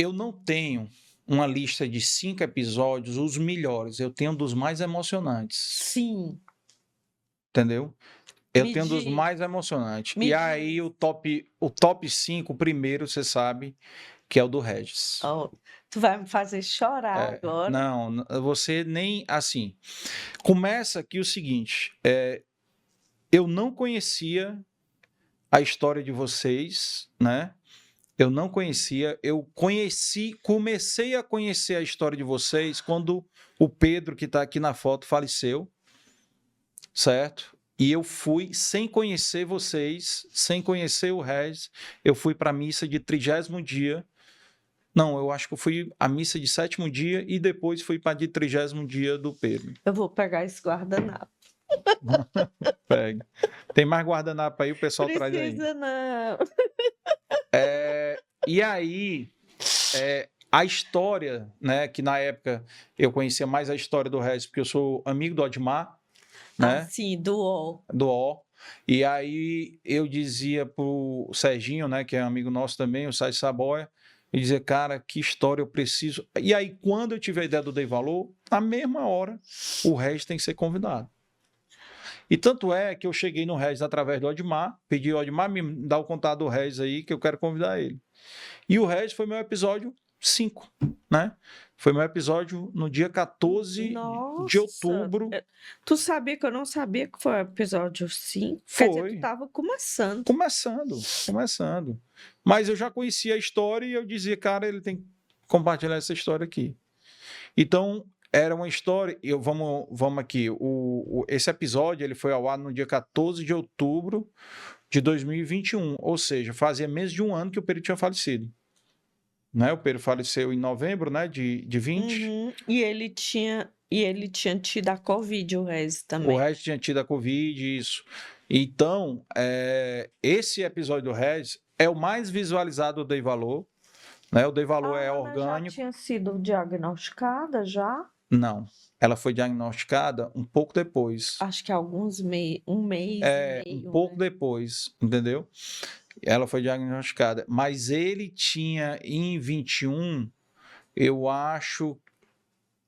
eu não tenho uma lista de 5 episódios, os melhores. Eu tenho dos mais emocionantes, Sim. entendeu? Eu Me tenho dos diz. mais emocionantes. Me E aí, diz. o top 5, o primeiro, você sabe, que é o do Regis. Oh, tu vai me fazer chorar É, agora. não, você nem assim. Começa aqui o seguinte: eu não conhecia a história de vocês, né? Eu não conhecia, comecei a conhecer a história de vocês quando o Pedro, que está aqui na foto, faleceu, certo? E eu fui, sem conhecer vocês, sem conhecer o Regis, eu fui para a missa de 30º dia. Não, eu acho que eu fui à missa de 7º dia e depois fui para de 30º dia do Pedro. Eu vou pegar esse guardanapo. Pega. Tem mais guardanapo aí, o pessoal traz aí. Precisa não. E aí, a história, né, que na época eu conhecia mais a história do Regis, porque eu sou amigo do Odmar, né, Assim, do O. do O. E aí eu dizia pro Serginho, né, que é amigo nosso também, o Sérgio Saboia, e dizia, cara, que história eu preciso. E aí, quando eu tive a ideia do Dei Valor, na mesma hora, o Regis tem que ser convidado. E tanto é que eu cheguei no Regis através do Odmar, pedi ao Odmar, me dá o contato do Regis aí, que eu quero convidar ele. E o Regis foi meu episódio 5, né? Foi meu episódio no dia 14 de Nossa. outubro. Tu sabia que eu não sabia que foi o episódio 5? Quer dizer, Foi. tu tava começando. Começando. Mas eu já conhecia a história e eu dizia, cara, ele tem que compartilhar essa história aqui. Então, era uma história. Vamos aqui. Esse episódio ele foi ao ar no dia 14 de outubro de 2021. Ou seja, fazia menos de um ano que o Pedro tinha falecido. Né? O Pedro faleceu em novembro, né, de 20. Uhum. E ele tinha tido a Covid, o Regis também. O Regis tinha tido a Covid, isso. Então, esse episódio do Regis é o mais visualizado do Dei Valor. Né? O Dei Valor é já orgânico. tinha sido diagnosticada já? Não. Ela foi diagnosticada um pouco depois. Acho que alguns meses, um mês e meio. Um pouco depois, entendeu? Ela foi diagnosticada. Mas ele tinha, em 21, eu acho,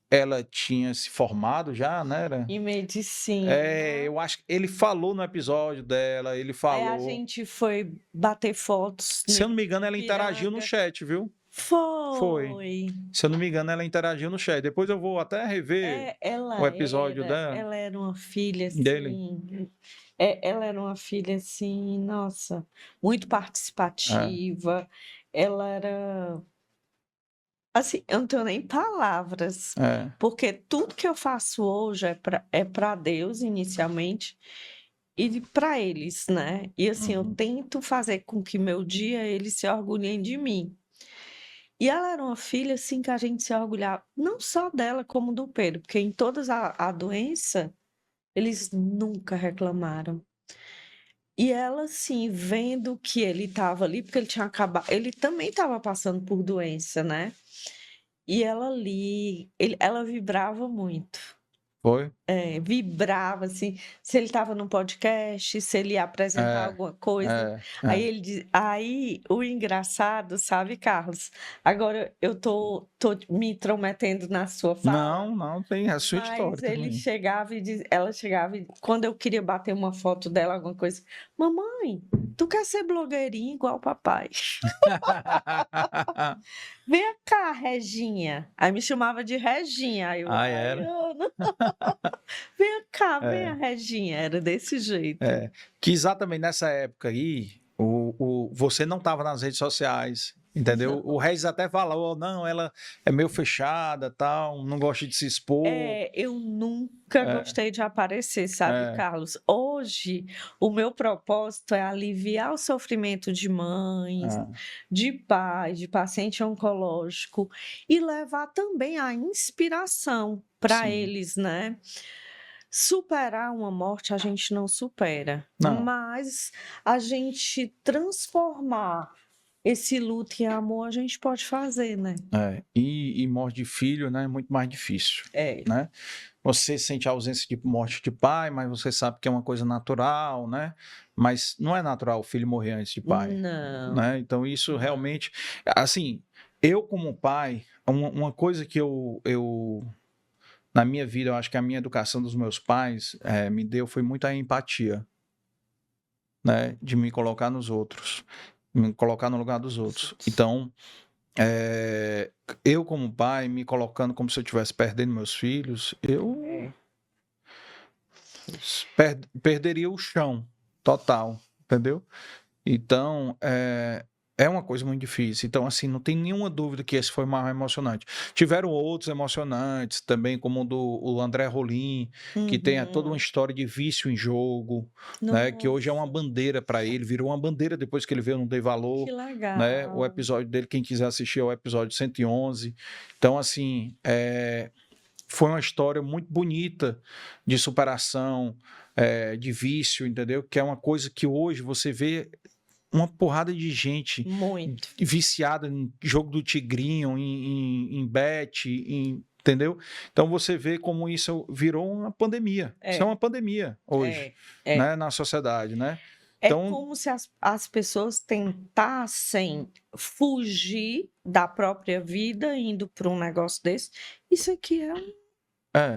ela tinha se formado já, né? Em medicina. Eu acho que ele falou no episódio dela, ele falou. A gente foi bater fotos. Se eu não me engano, ela interagiu no chat, viu? Foi. Se eu não me engano, ela interagiu no chat. Depois eu vou até rever o episódio dela. Ela era uma filha assim. Dele. Ela era uma filha assim, nossa, muito participativa. Ela era. Assim, eu não tenho nem palavras, porque tudo que eu faço hoje é para Deus, inicialmente, e para eles, né? E assim, eu tento fazer com que meu dia eles se orgulhem de mim. E ela era uma filha, assim, que a gente se orgulhava, não só dela, como do Pedro, porque em todas a doença, eles nunca reclamaram. E ela, assim, vendo que ele estava ali, porque ele tinha acabado, ele também estava passando por doença, né? E ela ali, ela vibrava muito. Foi? Vibrava, assim, se ele estava num podcast, se ele ia apresentar alguma coisa. Aí, o engraçado, sabe, Carlos? Agora eu tô me intrometendo na sua fala. Não, tem a sua história Mas ele também. chegava ela chegava e quando eu queria bater uma foto dela, alguma coisa, mamãe, tu quer ser blogueirinha igual o papai? Vem cá, Reginha. Aí me chamava de Reginha. Aí eu, era? Ana. Vem cá, vem a Reginha. Era desse jeito. Que exatamente nessa época aí, você não estava nas redes sociais, entendeu? O Regis até falou, não, ela é meio fechada, tal, não gosta de se expor. Eu nunca gostei de aparecer, sabe, Carlos? Hoje, o meu propósito é aliviar o sofrimento de mães, de pais, de paciente oncológico e levar também a inspiração para eles, né? Superar uma morte a gente não supera, mas a gente transformar esse luto em amor a gente pode fazer, né? E morte de filho, né, é muito mais difícil, né? Você sente a ausência de morte de pai, mas você sabe que é uma coisa natural, né? Mas não é natural o filho morrer antes de pai, Não. né? Então isso realmente, assim, eu como pai, uma coisa que eu na minha vida, eu acho que a minha educação dos meus pais me deu foi muita empatia, né? De me colocar nos outros, me colocar no lugar dos outros. Então, eu como pai, me colocando como se eu estivesse perdendo meus filhos, eu perderia o chão total, entendeu? Então, é uma coisa muito difícil. Então, assim, não tem nenhuma dúvida que esse foi o mais emocionante. Tiveram outros emocionantes também, como o André Rolim, que tem toda uma história de vício em jogo, né? Que hoje é uma bandeira para ele, virou uma bandeira depois que ele veio Não Dei Valor. Que legal. Né? O episódio dele, quem quiser assistir, é o episódio 111. Então, assim, foi uma história muito bonita de superação, de vício, entendeu? Que é uma coisa que hoje você vê uma porrada de gente muito viciada em jogo do tigrinho, em bet, entendeu? Então você vê como isso virou uma pandemia. Isso é uma pandemia hoje, né, na sociedade, né? Então, como se as pessoas tentassem fugir da própria vida indo para um negócio desse. Isso aqui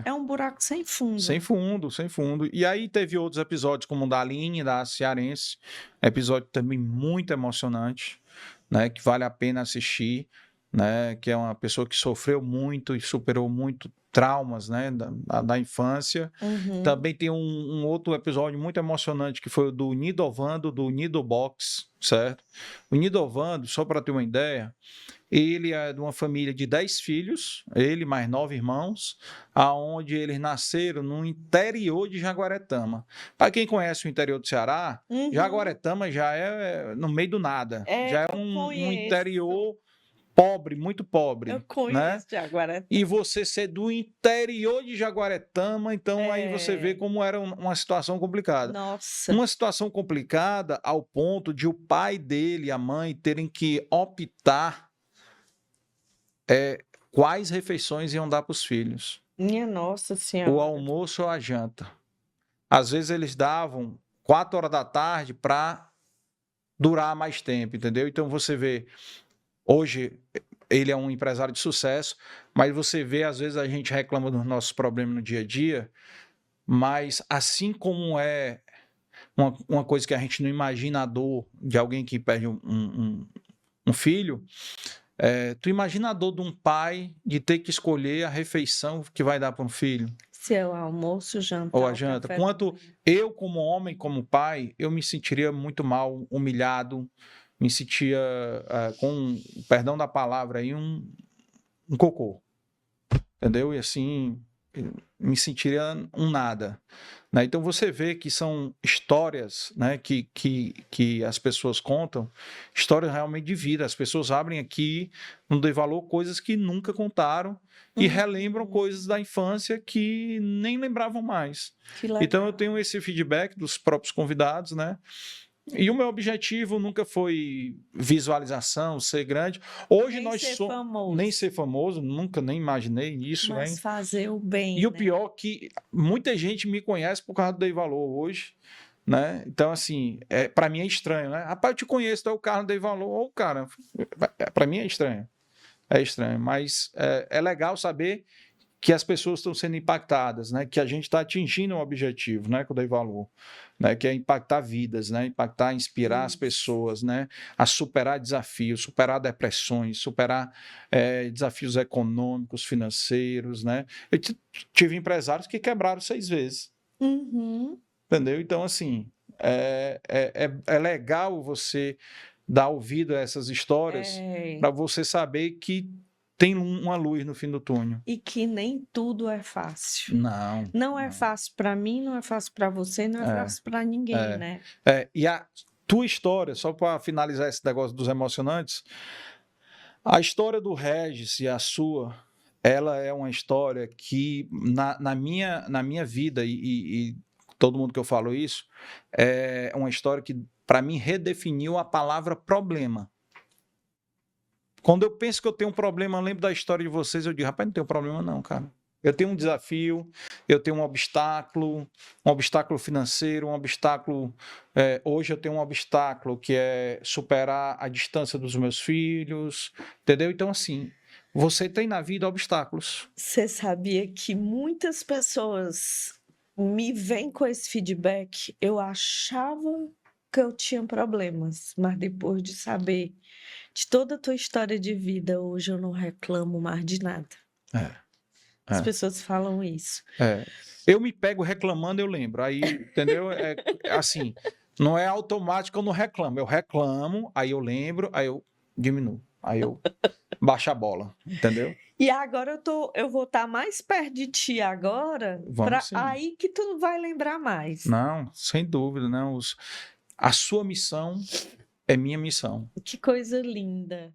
é um buraco sem fundo. Sem fundo, sem fundo. E aí teve outros episódios, como o da Aline, da Cearense, episódio também muito emocionante, né, que vale a pena assistir, né, que é uma pessoa que sofreu muito e superou muito traumas, né, da infância. Também tem um outro episódio muito emocionante, que foi o do Nidovando, do Nido Box, certo? O Nidovando, só para ter uma ideia, ele é de uma família de 10 filhos, ele mais 9 irmãos, aonde eles nasceram no interior de Jaguaretama. Para quem conhece o interior do Ceará, Jaguaretama já é no meio do nada. Já é um interior pobre, muito pobre. Eu conheço, né? Jaguaretama. E você ser do interior de Jaguaretama, então aí você vê como era uma situação complicada. Nossa. Uma situação complicada ao ponto de o pai dele e a mãe terem que optar quais refeições iam dar para os filhos. Minha Nossa Senhora. O almoço ou a janta. Às vezes eles davam 4 horas da tarde para durar mais tempo, entendeu? Então você vê, hoje ele é um empresário de sucesso, mas você vê, às vezes a gente reclama dos nossos problemas no dia a dia, mas assim como é uma coisa que a gente não imagina a dor de alguém que perde um filho, tu imagina a dor de um pai de ter que escolher a refeição que vai dar para um filho? Se é o almoço, jantar, ou a janta. Quanto eu, como homem, como pai, eu me sentiria muito mal, humilhado, me sentia, com perdão da palavra, aí, um cocô. Entendeu? E assim, me sentiria um nada. Né? Então você vê que são histórias, né, que as pessoas contam, histórias realmente de vida. As pessoas abrem aqui, Não Dei Valor, coisas que nunca contaram e relembram coisas da infância que nem lembravam mais. Então eu tenho esse feedback dos próprios convidados, né? E o meu objetivo nunca foi visualização, ser grande. Hoje nós somos... Nem ser famoso, nunca nem imaginei isso. Mas hein? Fazer o bem. E né? O pior é que muita gente me conhece por causa do Dei Valor hoje. Né? Então, assim, para mim é estranho, né? Rapaz, eu te conheço, tu é o cara do Dei Valor. Ou o cara, para mim é estranho. É estranho, mas é legal saber que as pessoas estão sendo impactadas, né? Que a gente está atingindo um objetivo, né? Que eu dei valor, né? Que é impactar vidas, né? Impactar, inspirar as pessoas, né? A superar desafios, superar depressões, superar desafios econômicos, financeiros, né? Eu tive empresários que quebraram 6 vezes. Entendeu? Então, assim, é legal você dar ouvido a essas histórias para você saber que tem uma luz no fim do túnel. E que nem tudo é fácil. Não. Não é fácil para mim, não é fácil para você, não é fácil para ninguém, né? E a tua história, só para finalizar esse negócio dos emocionantes, a história do Regis e a sua, ela é uma história que, na minha vida, e todo mundo que eu falo isso, é uma história que, para mim, redefiniu a palavra problema. Quando eu penso que eu tenho um problema, eu lembro da história de vocês, eu digo, rapaz, não tenho problema não, cara. Eu tenho um desafio, eu tenho um obstáculo financeiro, um obstáculo... hoje eu tenho um obstáculo que é superar a distância dos meus filhos, entendeu? Então, assim, você tem na vida obstáculos. Você sabia que muitas pessoas me vêm com esse feedback? Eu achava que eu tinha problemas, mas depois de saber de toda a tua história de vida, hoje eu não reclamo mais de nada. As pessoas falam isso. Eu me pego reclamando, eu lembro. Aí, entendeu? Assim, não é automático, eu não reclamo. Eu reclamo, aí eu lembro, aí eu diminuo. Aí eu baixo a bola, entendeu? E agora eu vou estar mais perto de ti agora, aí que tu não vai lembrar mais. Não, sem dúvida, não. A sua missão é minha missão. Que coisa linda.